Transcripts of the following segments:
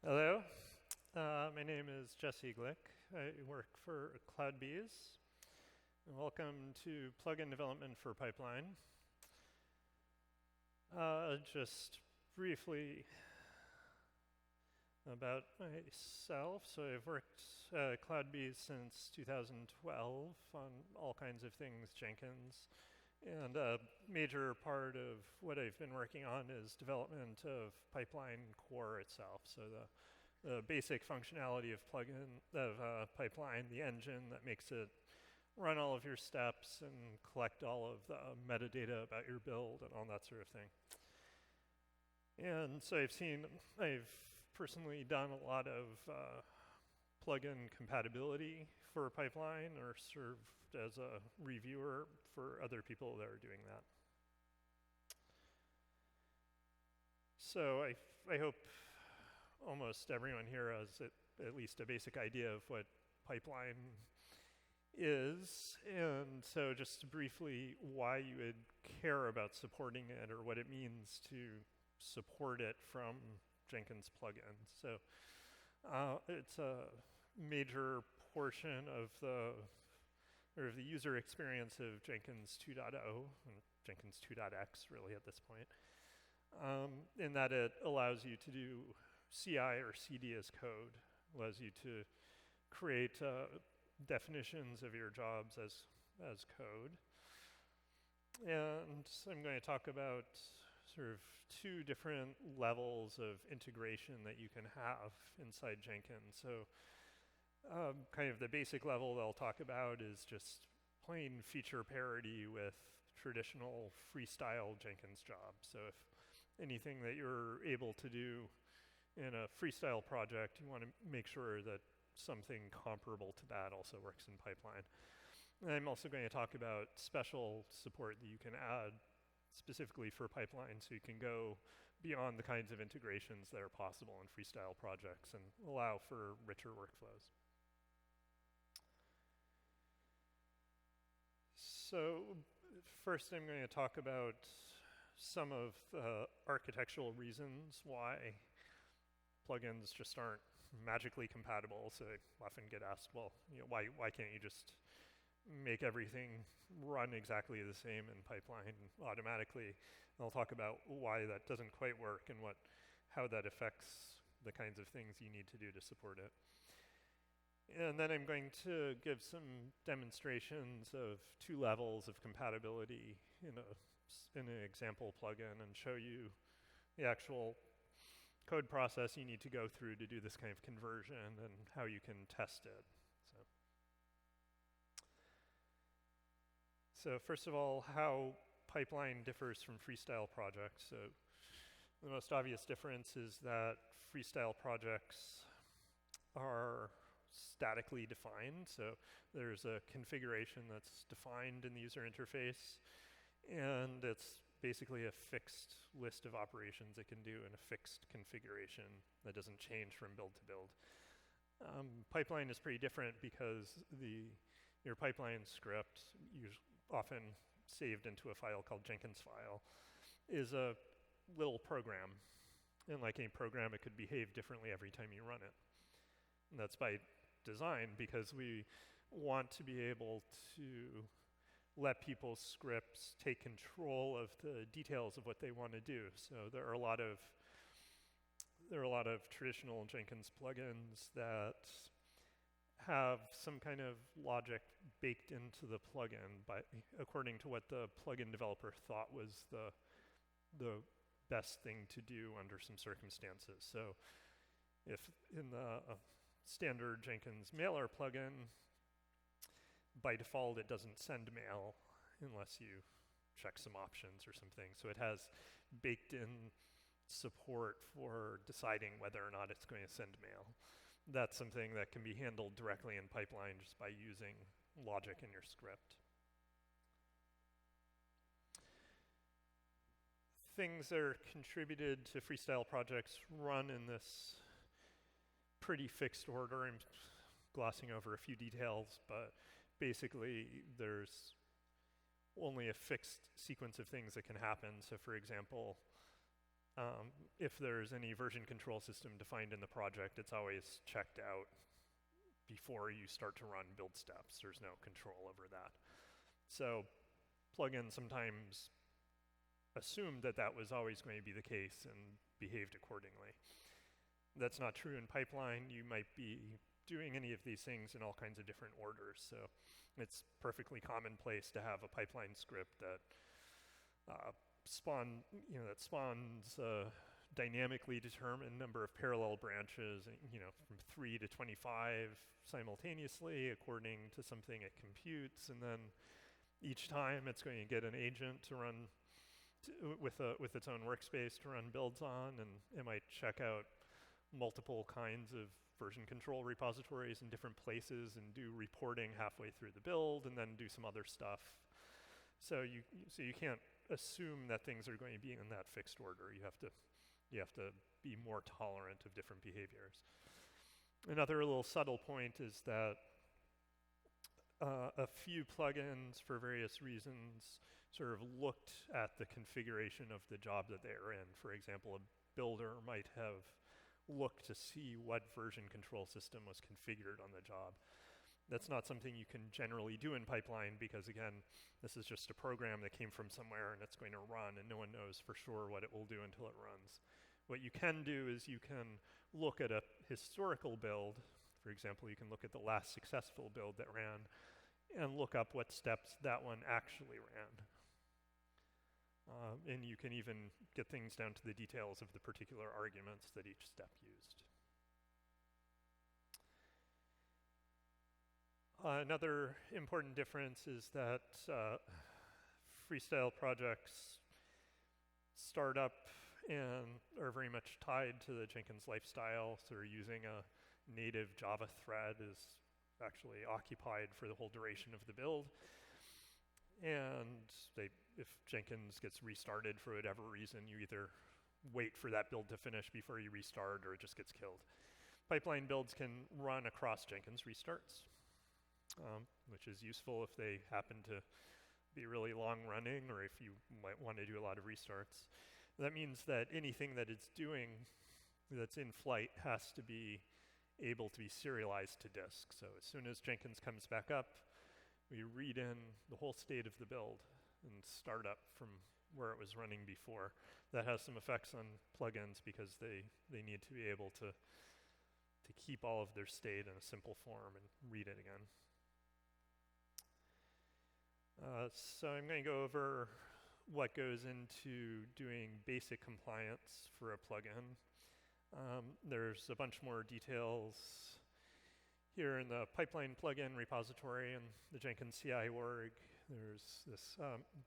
Hello, my name is Jesse Glick. I work for CloudBees. Welcome to plugin development for Pipeline. Just briefly about myself. So I've worked at CloudBees since 2012 on all kinds of things Jenkins. And a major part of what I've been working on is development of pipeline core itself. So the basic functionality of pipeline, the engine that makes it run all of your steps and collect all of the metadata about your build and all that sort of thing. And so I've personally done a lot of plugin compatibility for pipeline or served as a reviewer for other people that are doing that. So I hope almost everyone here has at least a basic idea of what pipeline is. And so just briefly why you would care about supporting it or what it means to support it from Jenkins plugins. So it's a major portion of the user experience of Jenkins 2.0 and Jenkins 2.x really at this point, in that it allows you to do CI or CD as code, allows you to create definitions of your jobs as code. And I'm going to talk about sort of two different levels of integration that you can have inside Jenkins. So kind of the basic level that I'll talk about is just plain feature parity with traditional freestyle Jenkins jobs. So if anything that you're able to do in a freestyle project, you want to make sure that something comparable to that also works in pipeline. And I'm also going to talk about special support that you can add specifically for pipeline, so you can go beyond the kinds of integrations that are possible in freestyle projects and allow for richer workflows. So first I'm going to talk about some of the architectural reasons why plugins just aren't magically compatible. So I often get asked, well, why can't you just make everything run exactly the same in pipeline automatically? And I'll talk about why that doesn't quite work and how that affects the kinds of things you need to do to support it. And then I'm going to give some demonstrations of two levels of compatibility in an example plugin and show you the actual code process you need to go through to do this kind of conversion and how you can test it. So first of all, how pipeline differs from freestyle projects. So the most obvious difference is that freestyle projects are statically defined. So there's a configuration that's defined in the user interface, and it's basically a fixed list of operations it can do in a fixed configuration that doesn't change from build to build. Pipeline is pretty different because your pipeline script, often saved into a file called Jenkins file, is a little program. And like any program, it could behave differently every time you run it. And that's by design, because we want to be able to let people's scripts take control of the details of what they want to do. So there are a lot of traditional Jenkins plugins that have some kind of logic baked into the plugin according to what the plugin developer thought was the best thing to do under some circumstances. So if in the standard Jenkins mailer plugin, by default it doesn't send mail unless you check some options or something. So it has baked in support for deciding whether or not it's going to send mail. That's something that can be handled directly in pipeline just by using logic in your script. Things that are contributed to freestyle projects run in this pretty fixed order. I'm glossing over a few details, but basically there's only a fixed sequence of things that can happen. So for example, If there's any version control system defined in the project, it's always checked out before you start to run build steps. There's no control over that. So plugins sometimes assumed that that was always going to be the case and behaved accordingly. That's not true in pipeline. You might be doing any of these things in all kinds of different orders. So it's perfectly commonplace to have a pipeline script that spawns a dynamically determined number of parallel branches, from 3 to 25 simultaneously according to something it computes, and then each time it's going to get an agent to run with its own workspace to run builds on, and it might check out multiple kinds of version control repositories in different places and do reporting halfway through the build and then do some other stuff. So you can't assume that things are going to be in that fixed order. You have to be more tolerant of different behaviors. Another little subtle point is that a few plugins, for various reasons, sort of looked at the configuration of the job that they are in. For example, a builder might have looked to see what version control system was configured on the job. That's not something you can generally do in pipeline because, again, this is just a program that came from somewhere and it's going to run and no one knows for sure what it will do until it runs. What you can do is you can look at a historical build. For example, you can look at the last successful build that ran and look up what steps that one actually ran. And you can even get things down to the details of the particular arguments that each step used. Another important difference is that freestyle projects start up and are very much tied to the Jenkins lifestyle. So using a native Java thread is actually occupied for the whole duration of the build. And if Jenkins gets restarted for whatever reason, you either wait for that build to finish before you restart or it just gets killed. Pipeline builds can run across Jenkins restarts, which is useful if they happen to be really long running or if you might want to do a lot of restarts. That means that anything that it's doing that's in flight has to be able to be serialized to disk. So as soon as Jenkins comes back up, we read in the whole state of the build and start up from where it was running before. That has some effects on plugins because they need to be able to keep all of their state in a simple form and read it again. So I'm going to go over what goes into doing basic compliance for a plugin. There's a bunch more details here in the pipeline plugin repository and the Jenkins CI org. There's this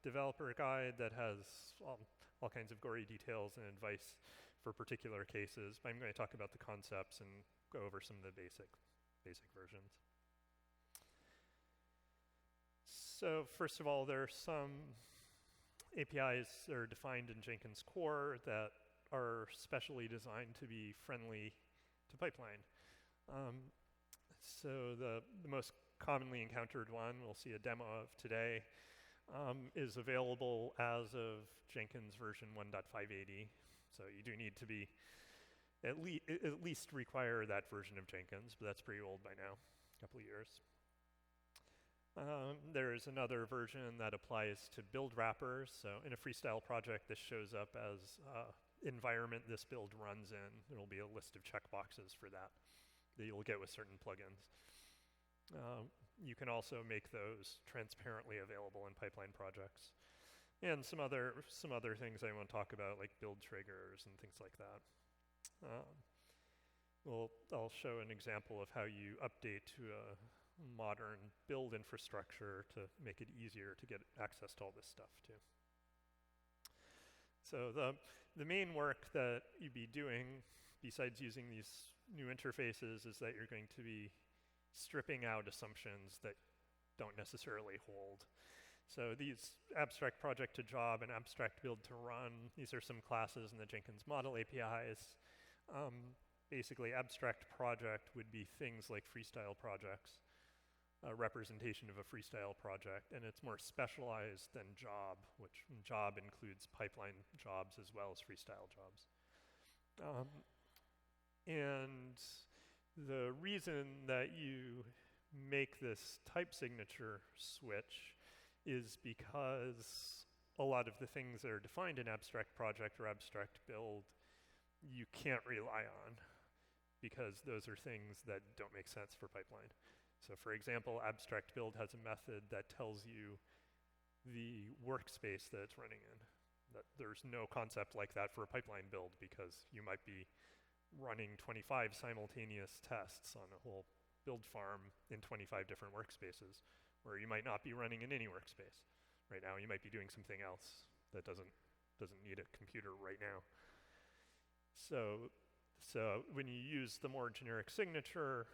developer guide that has all kinds of gory details and advice for particular cases. But I'm going to talk about the concepts and go over some of the basic versions. So first of all, there are some APIs that are defined in Jenkins core that are specially designed to be friendly to pipeline. So the most commonly encountered one, we'll see a demo of today, is available as of Jenkins version 1.580. So you do need to be at least require that version of Jenkins, but that's pretty old by now, a couple of years. There's another version that applies to build wrappers. So in a freestyle project, this shows up as environment this build runs in. There will be a list of checkboxes for that you'll get with certain plugins. You can also make those transparently available in pipeline projects. And some other things I want to talk about, like build triggers and things like that. I'll show an example of how you update to a modern build infrastructure to make it easier to get access to all this stuff too. So the main work that you'd be doing, besides using these new interfaces, is that you're going to be stripping out assumptions that don't necessarily hold. So these abstract project to job and abstract build to run, these are some classes in the Jenkins model APIs. Basically, abstract project would be things like freestyle projects. representation of a freestyle project, and it's more specialized than job, which job includes pipeline jobs as well as freestyle jobs. And the reason that you make this type signature switch is because a lot of the things that are defined in abstract project or abstract build you can't rely on, because those are things that don't make sense for pipeline. So for example, abstract build has a method that tells you the workspace that it's running in. That there's no concept like that for a pipeline build, because you might be running 25 simultaneous tests on a whole build farm in 25 different workspaces, where you might not be running in any workspace. Right now, you might be doing something else that doesn't need a computer right now. So when you use the more generic signature,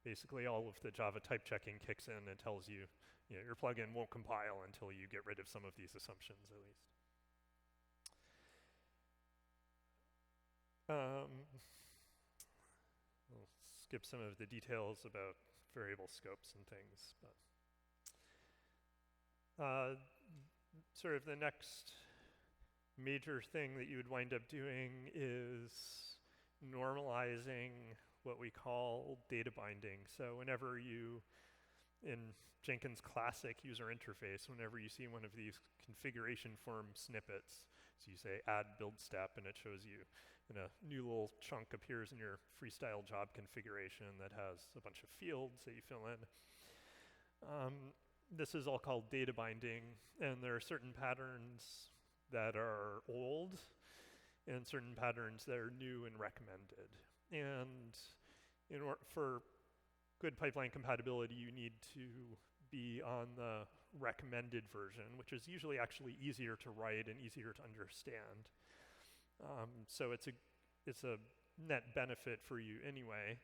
basically all of the Java type checking kicks in and tells you, your plugin won't compile until you get rid of some of these assumptions at least. We'll skip some of the details about variable scopes and things, but sort of the next major thing that you would wind up doing is normalizing what we call data binding. So whenever you, in Jenkins classic user interface, whenever you see one of these configuration form snippets, so you say add build step and it shows you, and a new little chunk appears in your freestyle job configuration that has a bunch of fields that you fill in. This is all called data binding, and there are certain patterns that are old and certain patterns that are new and recommended. And for good pipeline compatibility, you need to be on the recommended version, which is usually actually easier to write and easier to understand. So it's a net benefit for you anyway.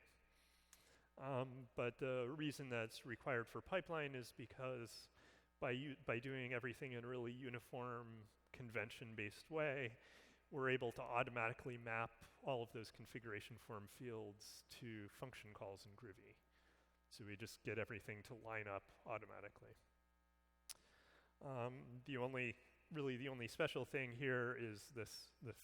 But the reason that's required for pipeline is because by doing everything in a really uniform, convention-based way, we're able to automatically map all of those configuration form fields to function calls in Groovy. So we just get everything to line up automatically. The only special thing here is the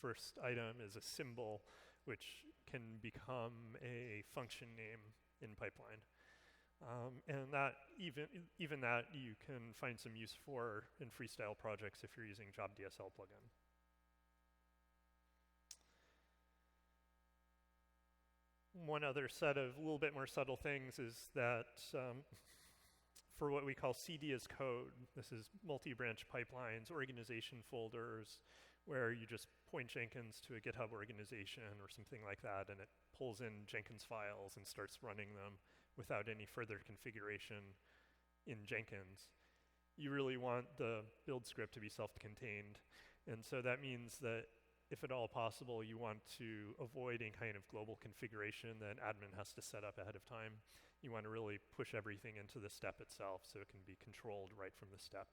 first item is a symbol, which can become a function name in pipeline. And that even that you can find some use for in freestyle projects if you're using Job DSL plugin. One other set of a little bit more subtle things is that for what we call CD as code, this is multi-branch pipelines, organization folders, where you just point Jenkins to a GitHub organization or something like that, and it pulls in Jenkins files and starts running them without any further configuration in Jenkins. You really want the build script to be self-contained, and so that means that if at all possible, you want to avoid any kind of global configuration that an admin has to set up ahead of time. You want to really push everything into the step itself so it can be controlled right from the step.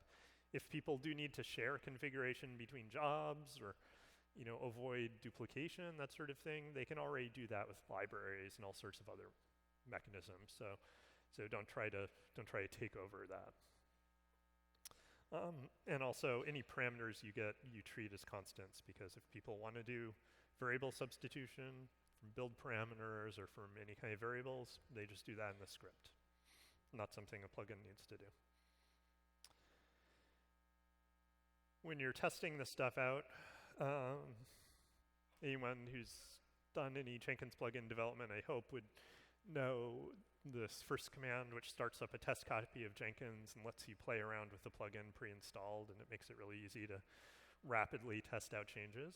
If people do need to share configuration between jobs or avoid duplication, that sort of thing, they can already do that with libraries and all sorts of other mechanisms. So don't try to take over that. And also, any parameters you get, you treat as constants, because if people want to do variable substitution from build parameters or from any kind of variables, they just do that in the script. Not something a plugin needs to do. When you're testing this stuff out, anyone who's done any Jenkins plugin development, I hope, would know this first command, which starts up a test copy of Jenkins and lets you play around with the plugin pre-installed, and it makes it really easy to rapidly test out changes.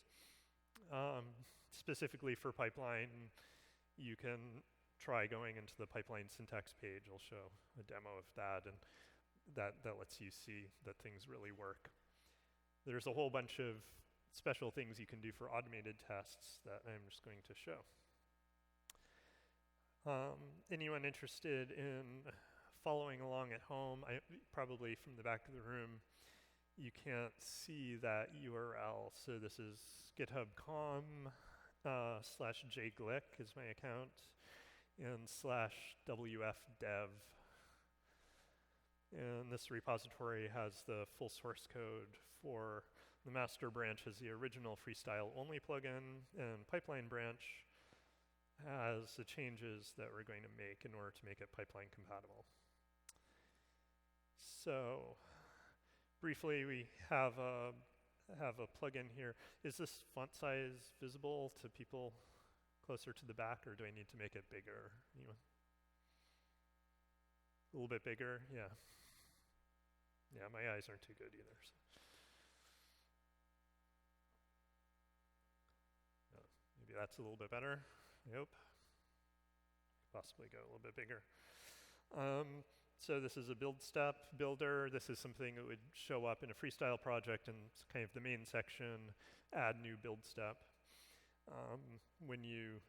Specifically for pipeline, you can try going into the pipeline syntax page. I'll show a demo of that, and that lets you see that things really work. There's a whole bunch of special things you can do for automated tests that I'm just going to show. Anyone interested in following along at home, probably from the back of the room, you can't see that URL. So this is github.com/jglick is my account, and /wfdev. And this repository has the full source code for the master branch has the original freestyle only plugin, and pipeline branch has the changes that we're going to make in order to make it pipeline compatible. So briefly, we have a plugin here. Is this font size visible to people closer to the back, or do I need to make it bigger? Anyone? A little bit bigger? Yeah. Yeah, my eyes aren't too good either. So. Maybe that's a little bit better, I hope. Possibly go a little bit bigger. So this is a build step builder. This is something that would show up in a freestyle project and it's kind of the main section, add new build step. When you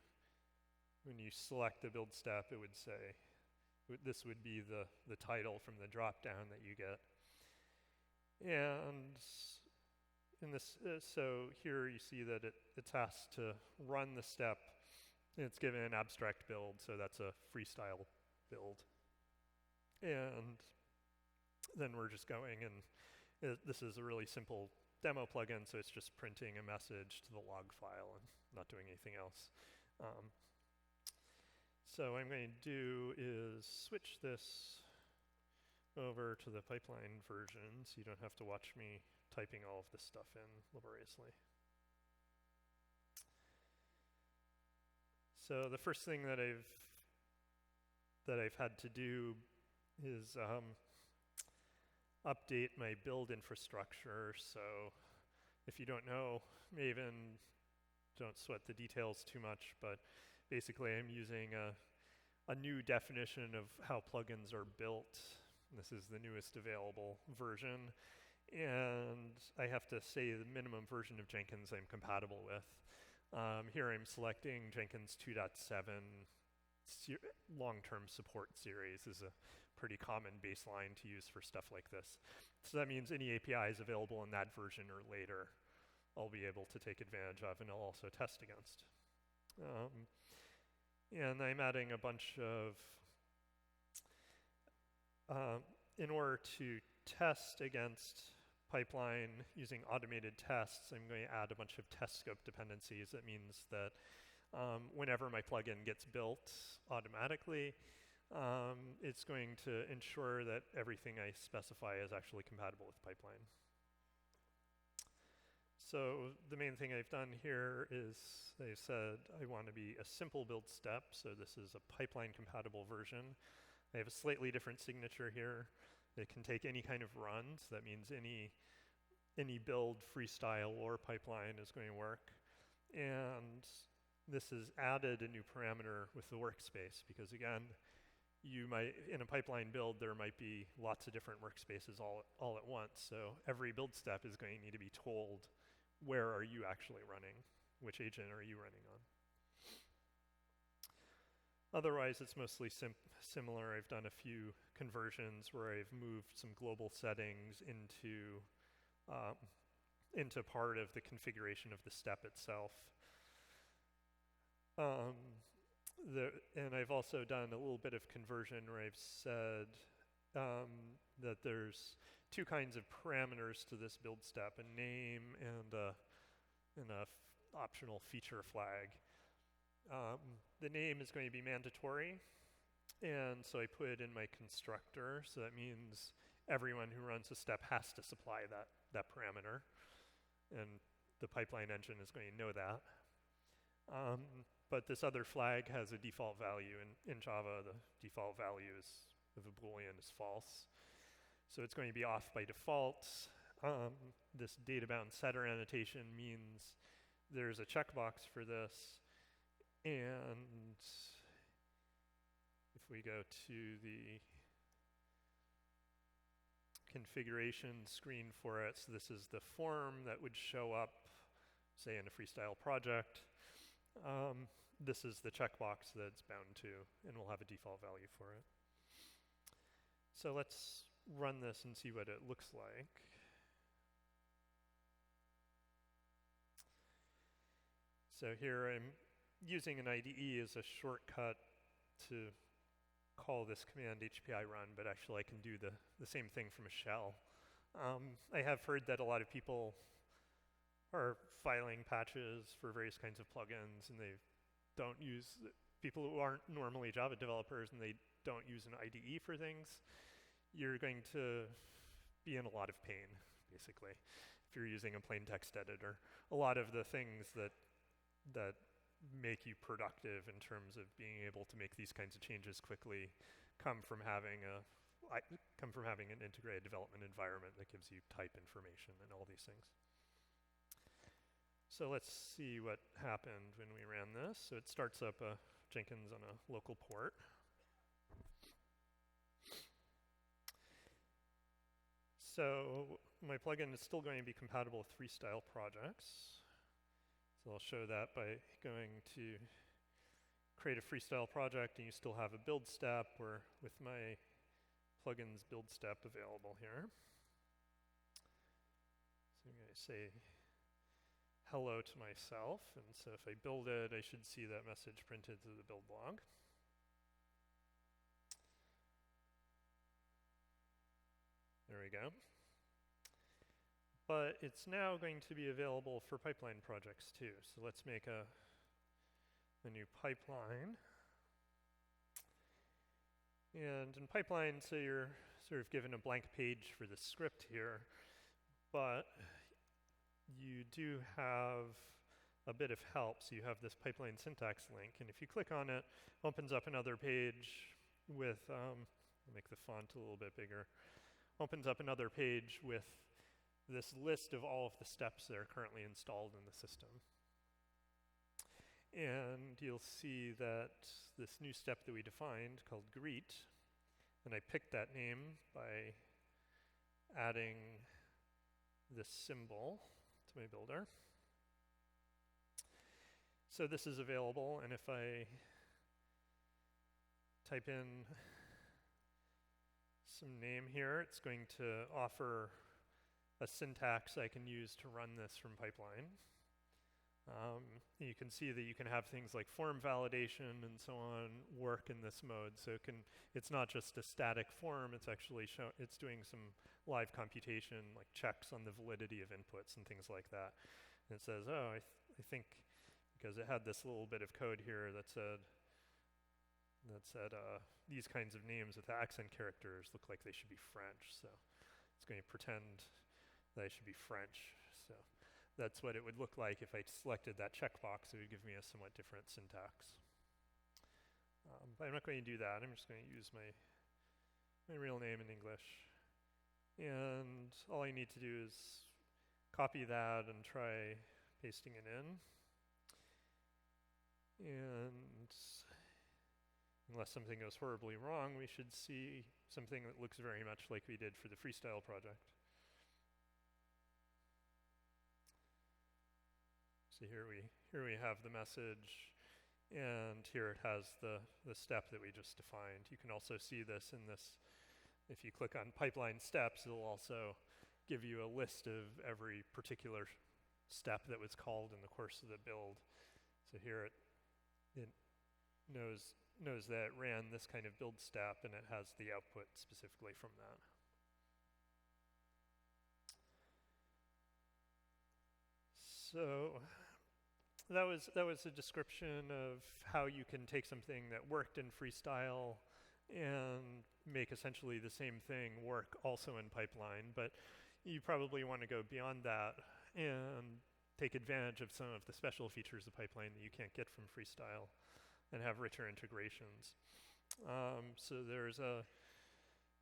select the build step, it would say, this would be the title from the drop down that you get. And in this, so here you see that it's asked to run the step. It's given an abstract build, so that's a freestyle build. And then we're just going, and this is a really simple demo plugin, so it's just printing a message to the log file and not doing anything else. So what I'm going to do is switch this over to the pipeline version, so you don't have to watch me typing all of this stuff in laboriously. So the first thing that I've had to do is update my build infrastructure. So if you don't know Maven, don't sweat the details too much, but basically I'm using a new definition of how plugins are built. This is the newest available version. And I have to say the minimum version of Jenkins I'm compatible with. Here I'm selecting Jenkins 2.7 long-term support series is a pretty common baseline to use for stuff like this. So that means any APIs available in that version or later I'll be able to take advantage of and I'll also test against. And I'm adding a bunch of, in order to test against pipeline using automated tests, I'm going to add a bunch of test scope dependencies. That means that whenever my plugin gets built automatically, it's going to ensure that everything I specify is actually compatible with pipeline. So the main thing I've done here is I said I want to be a simple build step, so this is a pipeline compatible version. I have a slightly different signature here. It can take any kind of run, so that means any build, freestyle, or pipeline is going to work. And this has added a new parameter with the workspace, because again, you might, in a pipeline build, there might be lots of different workspaces all at once. So every build step is going to need to be told, where are you actually running? Which agent are you running on? Otherwise, it's mostly similar. I've done a few conversions where I've moved some global settings into part of the configuration of the step itself. And I've also done a little bit of conversion where I've said that there's two kinds of parameters to this build step, a name and a optional feature flag. The name is going to be mandatory, and so I put it in my constructor, so that means everyone who runs a step has to supply that parameter, and the pipeline engine is going to know that. But this other flag has a default value. In Java, the default value of a Boolean is false. So it's going to be off by default. This data-bound setter annotation means there's a checkbox for this. And if we go to the configuration screen for it, so this is the form that would show up, say, in a freestyle project. This is the checkbox that it's bound to, and we'll have a default value for it. So let's run this and see what it looks like. So here I'm using an IDE as a shortcut to call this command HPI run, but actually I can do the same thing from a shell. I have heard that a lot of people are filing patches for various kinds of plugins, and they don't use, people who aren't normally Java developers and they don't use an IDE for things, you're going to be in a lot of pain, basically, if you're using a plain text editor. A lot of the things that make you productive in terms of being able to make these kinds of changes quickly come from having an integrated development environment that gives you type information and all these things. So let's see what happened when we ran this. So it starts up a Jenkins on a local port. So my plugin is still going to be compatible with freestyle projects. So I'll show that by going to create a freestyle project, and you still have a build step or with my plugin's build step available here. So I'm going to say hello to myself, and so if I build it, I should see that message printed to the build log. There we go. But it's now going to be available for pipeline projects too. So let's make a new pipeline. And in pipeline, so you're sort of given a blank page for the script here, but you do have a bit of help. So you have this pipeline syntax link, and if you click on it, it opens up another page with, I'll make the font a little bit bigger, opens up another page with this list of all of the steps that are currently installed in the system. And you'll see that this new step that we defined called greet, and I picked that name by adding this symbol to my builder. So this is available, and if I type in some name here, it's going to offer a syntax I can use to run this from pipeline. You can see that you can have things like form validation and so on work in this mode. So it's not just a static form, it's actually it's doing some live computation, like checks on the validity of inputs and things like that. And it says, oh, I think, because it had this little bit of code here that said these kinds of names with accent characters look like they should be French. So it's going to pretend that I should be French. So that's what it would look like if I selected that checkbox. It would give me a somewhat different syntax. But I'm not going to do that. I'm just going to use my real name in English. And all I need to do is copy that and try pasting it in. And unless something goes horribly wrong, we should see something that looks very much like we did for the freestyle project. So here we have the message, and here it has the step that we just defined. You can also see this in this, if you click on pipeline steps, it'll also give you a list of every particular step that was called in the course of the build. So here it knows that it ran this kind of build step, and it has the output specifically from that. So that was a description of how you can take something that worked in freestyle and make essentially the same thing work also in pipeline, but you probably want to go beyond that and take advantage of some of the special features of pipeline that you can't get from freestyle and have richer integrations. So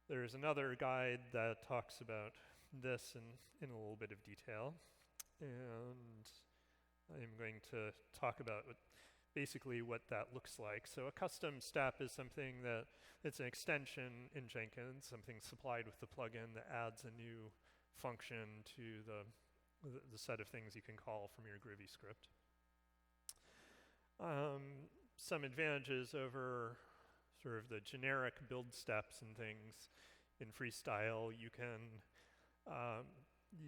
there's another guide that talks about this in a little bit of detail, and I'm going to talk about basically what that looks like. So a custom step is something it's an extension in Jenkins, something supplied with the plugin that adds a new function to the set of things you can call from your Groovy script. Some advantages over sort of the generic build steps and things in freestyle, you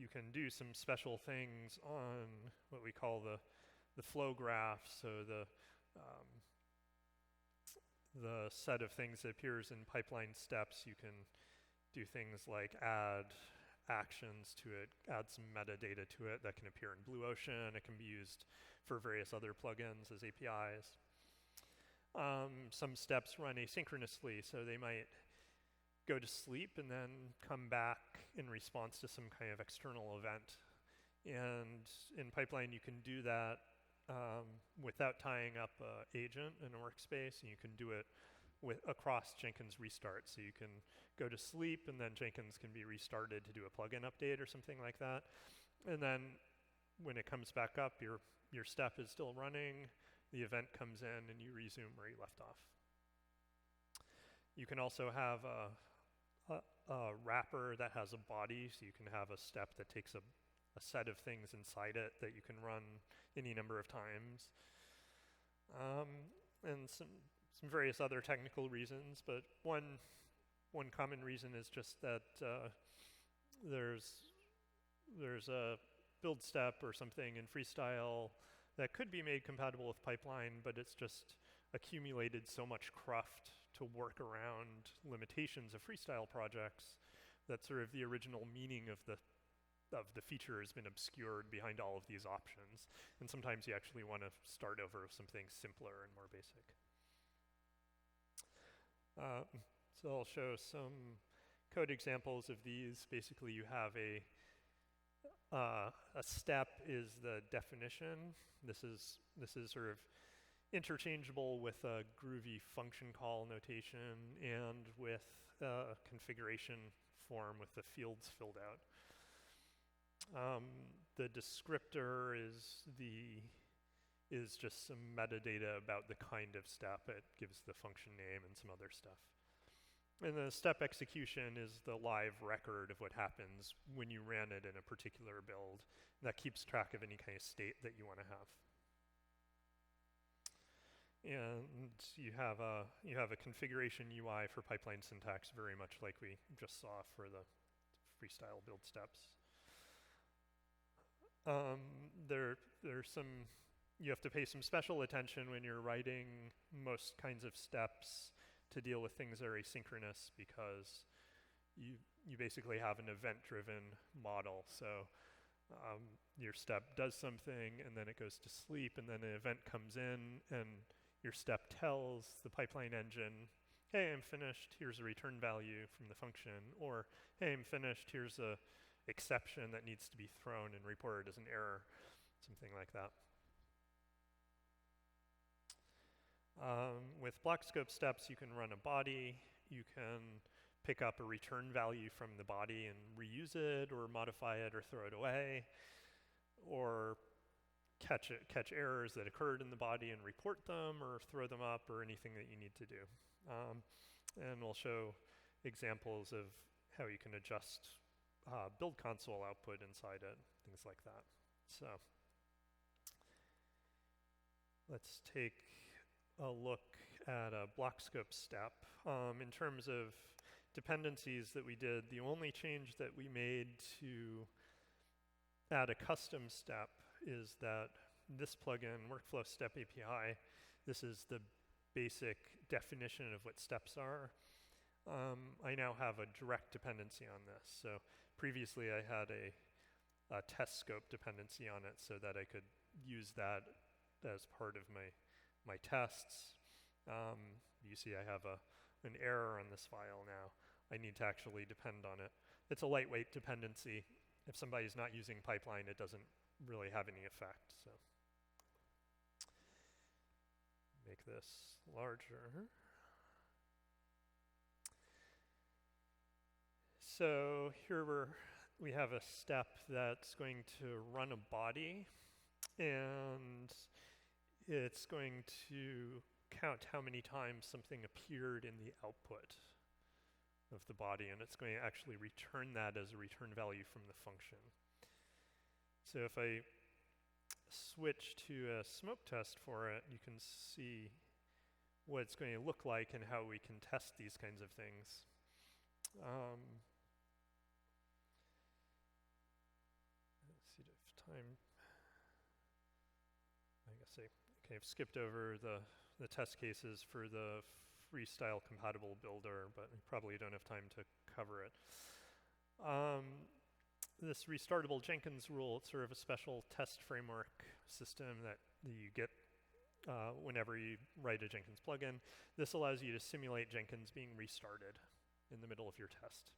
can do some special things on what we call the flow graph. So the set of things that appears in pipeline steps, you can do things like add actions to it, add some metadata to it that can appear in Blue Ocean. It can be used for various other plugins as APIs. Some steps run asynchronously, so they might go to sleep and then come back in response to some kind of external event. And in pipeline, you can do that without tying up an agent in a workspace, and you can do it across Jenkins restart. So you can go to sleep, and then Jenkins can be restarted to do a plugin update or something like that. And then when it comes back up, your step is still running, the event comes in, and you resume where you left off. You can also have a wrapper that has a body, so you can have a step that takes a set of things inside it that you can run any number of times. And some various other technical reasons, but one common reason is just that there's a build step or something in Freestyle that could be made compatible with pipeline, but it's just accumulated so much cruft to work around limitations of Freestyle projects that sort of the original meaning of the feature has been obscured behind all of these options. And sometimes you actually want to start over with something simpler and more basic. So I'll show some code examples of these. Basically, you have a step is the definition. This is sort of interchangeable with a groovy function call notation and with a configuration form with the fields filled out. The descriptor is just some metadata about the kind of step. It gives the function name and some other stuff. And the step execution is the live record of what happens when you ran it in a particular build. That keeps track of any kind of state that you want to have. And you have a configuration UI for pipeline syntax, very much like we just saw for the Freestyle build steps. There's some, you have to pay some special attention when you're writing most kinds of steps to deal with things that are asynchronous, because you basically have an event-driven model. So your step does something, and then it goes to sleep, and then an event comes in, and your step tells the pipeline engine, hey, I'm finished, here's a return value from the function, or hey, I'm finished, here's a exception that needs to be thrown and reported as an error, something like that. With block scope steps, you can run a body, you can pick up a return value from the body and reuse it, or modify it, or throw it away, or catch errors that occurred in the body and report them, or throw them up, or anything that you need to do. And we'll show examples of how you can adjust build console output inside it, things like that. So let's take a look at a block scope step. In terms of dependencies that we did, the only change that we made to add a custom step is that this plugin, Workflow Step API, this is the basic definition of what steps are. I now have a direct dependency on this. So previously I had a test scope dependency on it so that I could use that as part of my tests. You see I have an error on this file now. I need to actually depend on it. It's a lightweight dependency. If somebody's not using pipeline, it doesn't really have any effect. So make this larger. So here we have a step that's going to run a body, and it's going to count how many times something appeared in the output of the body, and it's going to actually return that as a return value from the function. So if I switch to a smoke test for it, you can see what it's going to look like and how we can test these kinds of things. Let's see if time. I guess I kind of skipped over the test cases for the freestyle compatible builder, but we probably don't have time to cover it. This restartable Jenkins rule, it's sort of a special test framework system that you get whenever you write a Jenkins plugin. This allows you to simulate Jenkins being restarted in the middle of your test.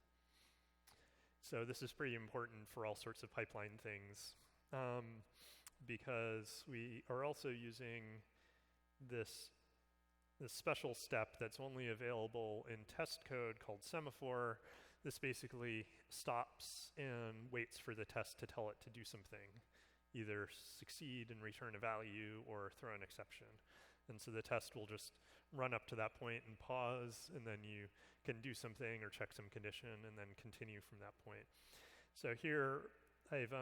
So this is pretty important for all sorts of pipeline things, because we are also using this special step that's only available in test code called semaphore. This basically stops and waits for the test to tell it to do something, either succeed and return a value or throw an exception. And so the test will just run up to that point and pause, and then you can do something or check some condition and then continue from that point. So here I've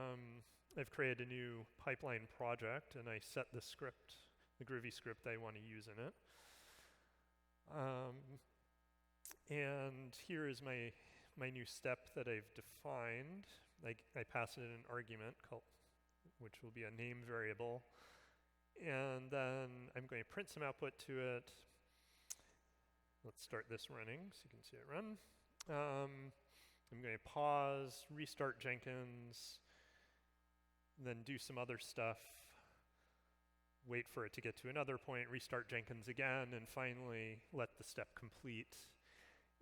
created a new pipeline project, and I set the script, the Groovy script I want to use in it. And here is my new step that I've defined. I pass it an argument which will be a name variable. And then I'm going to print some output to it. Let's start this running so you can see it run. I'm going to pause, restart Jenkins, then do some other stuff, wait for it to get to another point, restart Jenkins again, and finally let the step complete.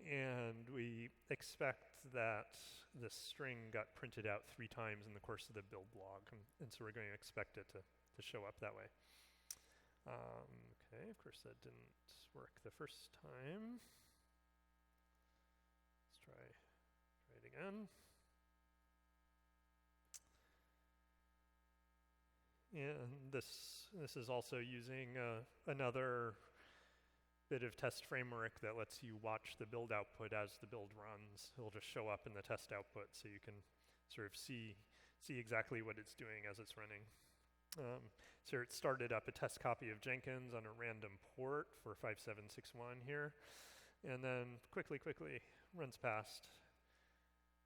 And we expect that the string got printed out 3 times in the course of the build log, and so we're going to expect it to show up that way. Okay, of course that didn't work the first time. Let's try it again. And this is also using another bit of test framework that lets you watch the build output as the build runs. It'll just show up in the test output so you can sort of see exactly what it's doing as it's running. So it started up a test copy of Jenkins on a random port for 5761 here, and then quickly runs past.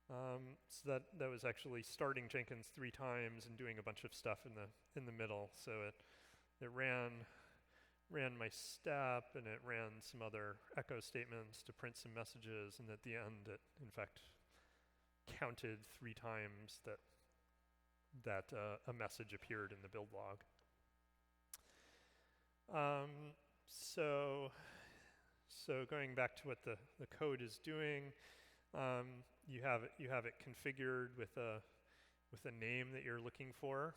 So that was actually starting Jenkins 3 times and doing a bunch of stuff in the middle. So it ran my step, and it ran some other echo statements to print some messages, and at the end it in fact counted 3 times that a message appeared in the build log. So going back to what the code is doing, you have it configured with a name that you're looking for,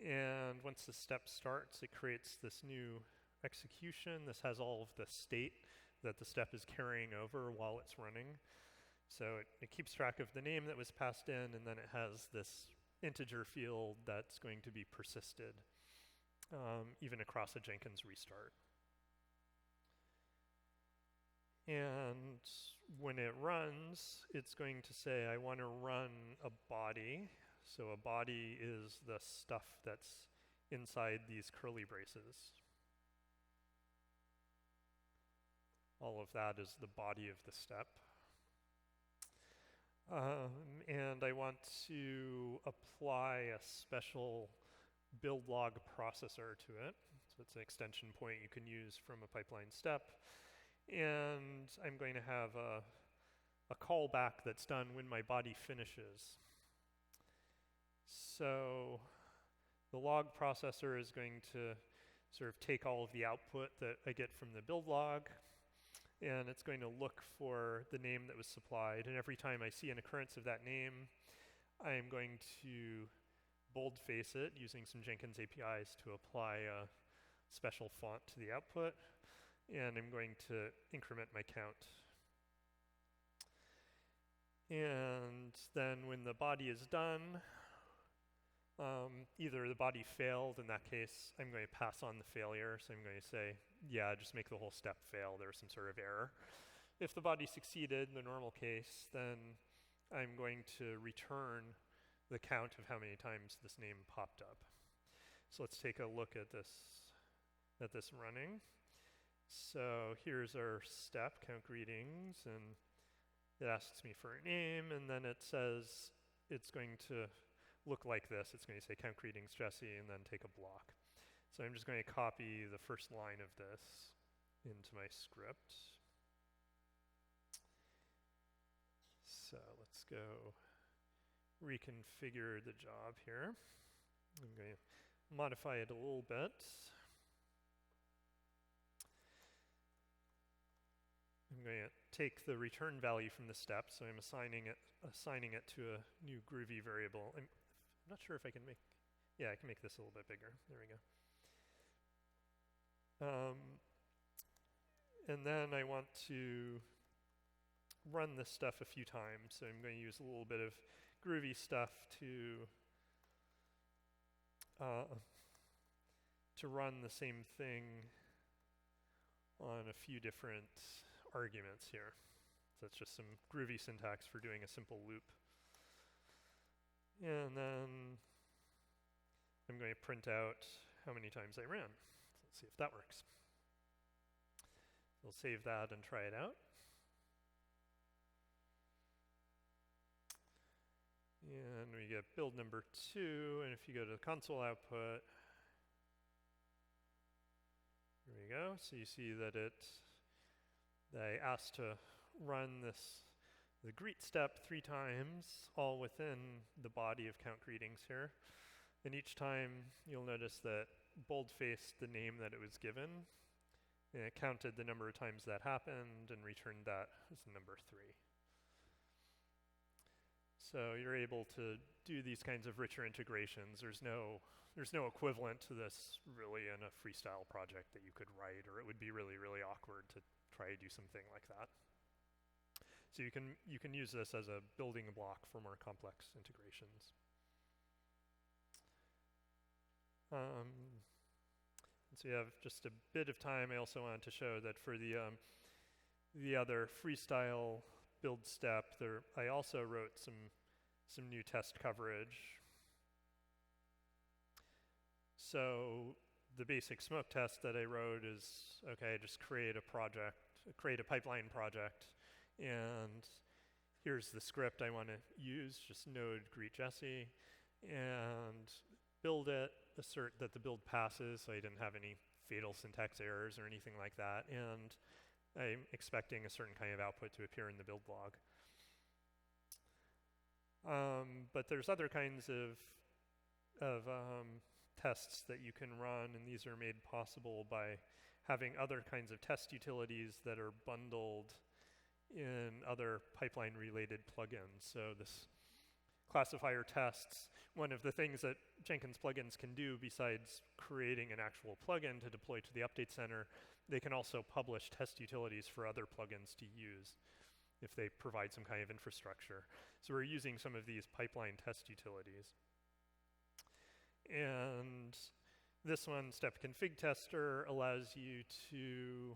and once the step starts, it creates this new execution. This has all of the state that the step is carrying over while it's running. So it keeps track of the name that was passed in, and then it has this integer field that's going to be persisted even across a Jenkins restart. And when it runs, it's going to say, I want to run a body. So a body is the stuff that's inside these curly braces. All of that is the body of the step. And I want to apply a special build log processor to it. So it's an extension point you can use from a pipeline step. And I'm going to have a callback that's done when my body finishes. So the log processor is going to sort of take all of the output that I get from the build log, and it's going to look for the name that was supplied. And every time I see an occurrence of that name, I am going to boldface it using some Jenkins APIs to apply a special font to the output, and I'm going to increment my count. And then when the body is done, either the body failed, in that case I'm going to pass on the failure, so I'm going to say, yeah, just make the whole step fail, there's some sort of error. If the body succeeded in the normal case, then I'm going to return the count of how many times this name popped up. So let's take a look at this running. So here's our step, count greetings, and it asks me for a name, and then it says it's going to look like this. It's going to say count greetings Jesse, and then take a block. So I'm just going to copy the first line of this into my script. So let's go reconfigure the job here. I'm going to modify it a little bit. I'm going to take the return value from the step, so I'm assigning it to a new groovy variable. I'm not sure if I can make, yeah, I can make this a little bit bigger. There we go. And then I want to run this stuff a few times, so I'm going to use a little bit of groovy stuff to run the same thing on a few different arguments here. So it's just some groovy syntax for doing a simple loop. And then I'm going to print out how many times I ran. So let's see if that works. We'll save that and try it out. And we get build number 2, and if you go to the console output, here we go. So you see that I asked to run the greet step 3 times, all within the body of count greetings here. And each time you'll notice that boldfaced the name that it was given, and it counted the number of times that happened and returned that as number 3. So you're able to do these kinds of richer integrations. There's no equivalent to this really in a freestyle project that you could write, or it would be really, really awkward to try to do something like that. So you can use this as a building block for more complex integrations. So you have just a bit of time. I also wanted to show that for the other freestyle build step, I also wrote some new test coverage. So the basic smoke test that I wrote is, okay, just create a pipeline project, and here's the script I want to use, just node greet Jesse, and build it, assert that the build passes, so I didn't have any fatal syntax errors or anything like that, and I'm expecting a certain kind of output to appear in the build log. But there's other kinds of tests that you can run, and these are made possible by having other kinds of test utilities that are bundled in other pipeline-related plugins. So this classifier tests, one of the things that Jenkins plugins can do besides creating an actual plugin to deploy to the update center, they can also publish test utilities for other plugins to use if they provide some kind of infrastructure. So we're using some of these pipeline test utilities. And this one, step config tester, allows you to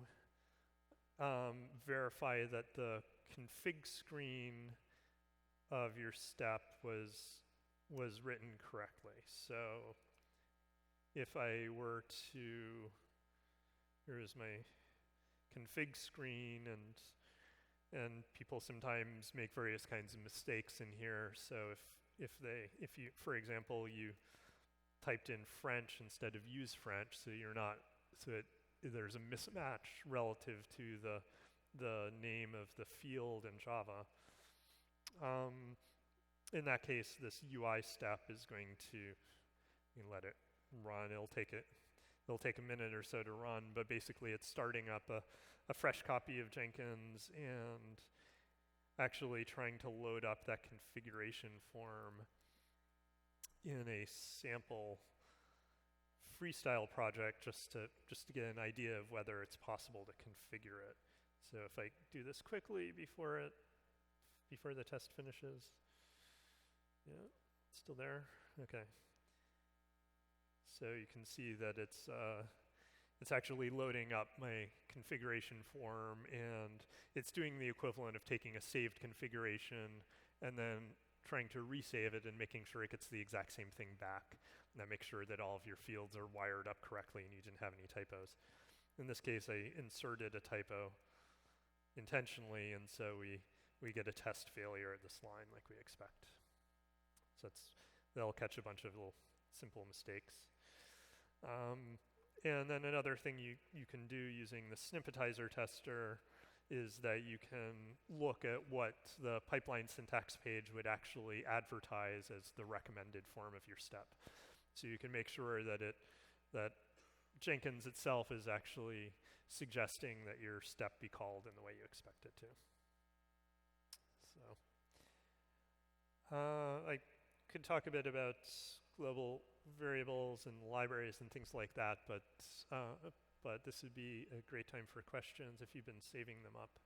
verify that the config screen of your step was written correctly. So if I were to, here's my config screen, and people sometimes make various kinds of mistakes in here. So if you, for example, you typed in French instead of use French, so there's a mismatch relative to the name of the field in Java. In that case, this UI step is going to, you can let it run. It'll take a minute or so to run, but basically it's starting up a fresh copy of Jenkins and actually trying to load up that configuration form in a sample freestyle project just to get an idea of whether it's possible to configure it. So if I do this quickly before the test finishes. Yeah, it's still there. Okay. So you can see that it's actually loading up my configuration form, and it's doing the equivalent of taking a saved configuration and then trying to resave it and making sure it gets the exact same thing back. And that makes sure that all of your fields are wired up correctly and you didn't have any typos. In this case, I inserted a typo intentionally, and so we get a test failure at this line like we expect. So that'll catch a bunch of little simple mistakes. And then another thing you can do using the snippetizer tester is that you can look at what the pipeline syntax page would actually advertise as the recommended form of your step. So you can make sure that Jenkins itself is actually suggesting that your step be called in the way you expect it to. So I could talk a bit about global variables and libraries and things like that, but this would be a great time for questions if you've been saving them up.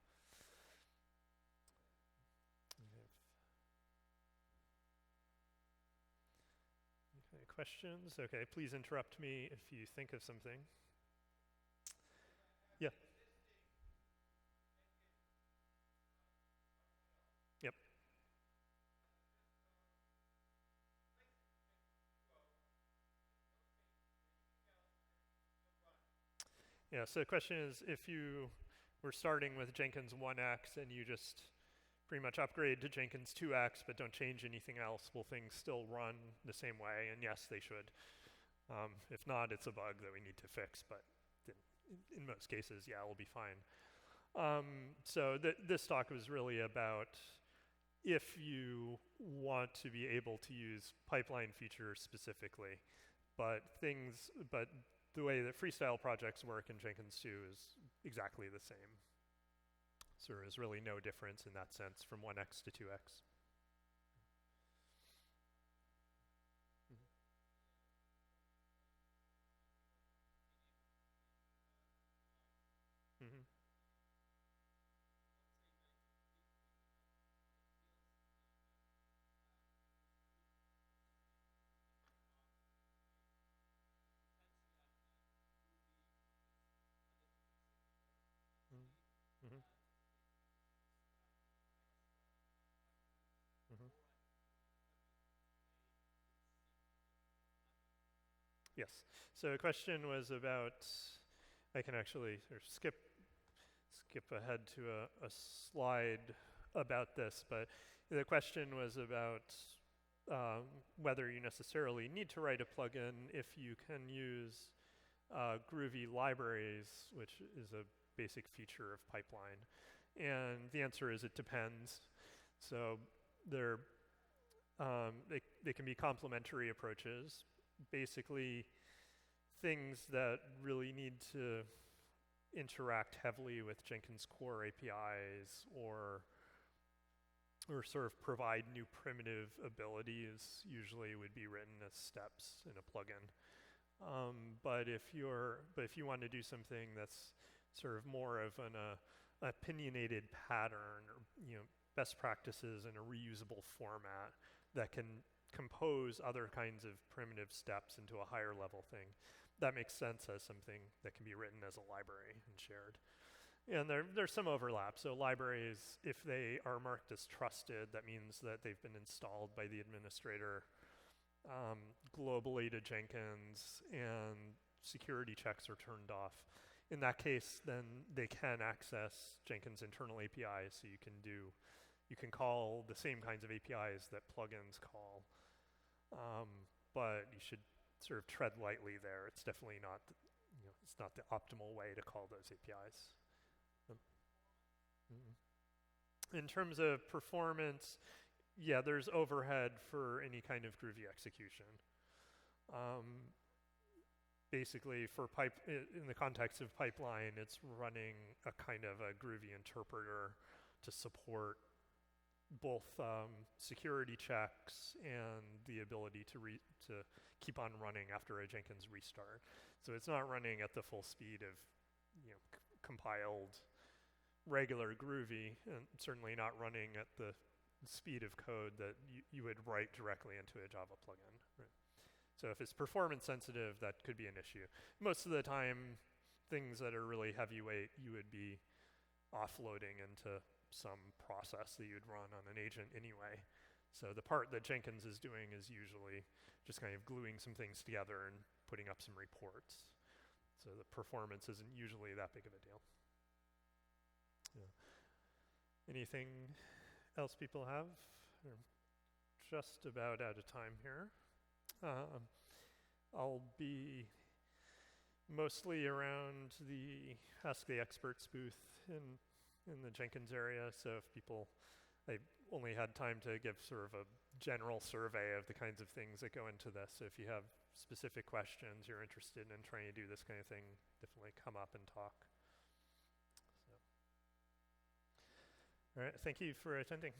Okay, questions? Okay, please interrupt me if you think of something. Yeah. Yep. Yeah, so the question is, if you were starting with Jenkins 1x and you just pretty much upgrade to Jenkins 2x but don't change anything else, will things still run the same way? And yes, they should. If not, it's a bug that we need to fix, but in most cases, yeah, it'll be fine. So this talk was really about if you want to be able to use pipeline features specifically, but the way that freestyle projects work in Jenkins 2 is exactly the same. So there is really no difference in that sense from 1x to 2x. Mm-hmm. Mm-hmm. Mm-hmm. Yes. So the question was about, I can actually sort of skip ahead to a slide about this, but the question was about whether you necessarily need to write a plugin if you can use Groovy libraries, which is a basic feature of pipeline. And the answer is it depends. So they can be complementary approaches. Basically, things that really need to interact heavily with Jenkins core APIs or sort of provide new primitive abilities usually would be written as steps in a plugin. But if you want to do something that's sort of more of an opinionated pattern, or best practices in a reusable format that can compose other kinds of primitive steps into a higher level thing, that makes sense as something that can be written as a library and shared. And there's some overlap. So libraries, if they are marked as trusted, that means that they've been installed by the administrator globally to Jenkins, and security checks are turned off. In that case, then they can access Jenkins internal APIs, so you can call the same kinds of APIs that plugins call, but you should sort of tread lightly there. It's definitely not, it's not the optimal way to call those APIs. In terms of performance, yeah, there's overhead for any kind of Groovy execution. Basically, in the context of pipeline, it's running a kind of a Groovy interpreter to support both security checks and the ability to keep on running after a Jenkins restart. So it's not running at the full speed of compiled regular Groovy, and certainly not running at the speed of code that you would write directly into a Java plugin. Right? So if it's performance sensitive, that could be an issue. Most of the time, things that are really heavyweight, you would be offloading into some process that you'd run on an agent anyway. So the part that Jenkins is doing is usually just kind of gluing some things together and putting up some reports. So the performance isn't usually that big of a deal. Yeah. Anything else people have? We're just about out of time here. I'll be mostly around the Ask the Experts booth in the Jenkins area. So if people, I only had time to give sort of a general survey of the kinds of things that go into this. So if you have specific questions, you're interested in trying to do this kind of thing, definitely come up and talk. So. All right, thank you for attending.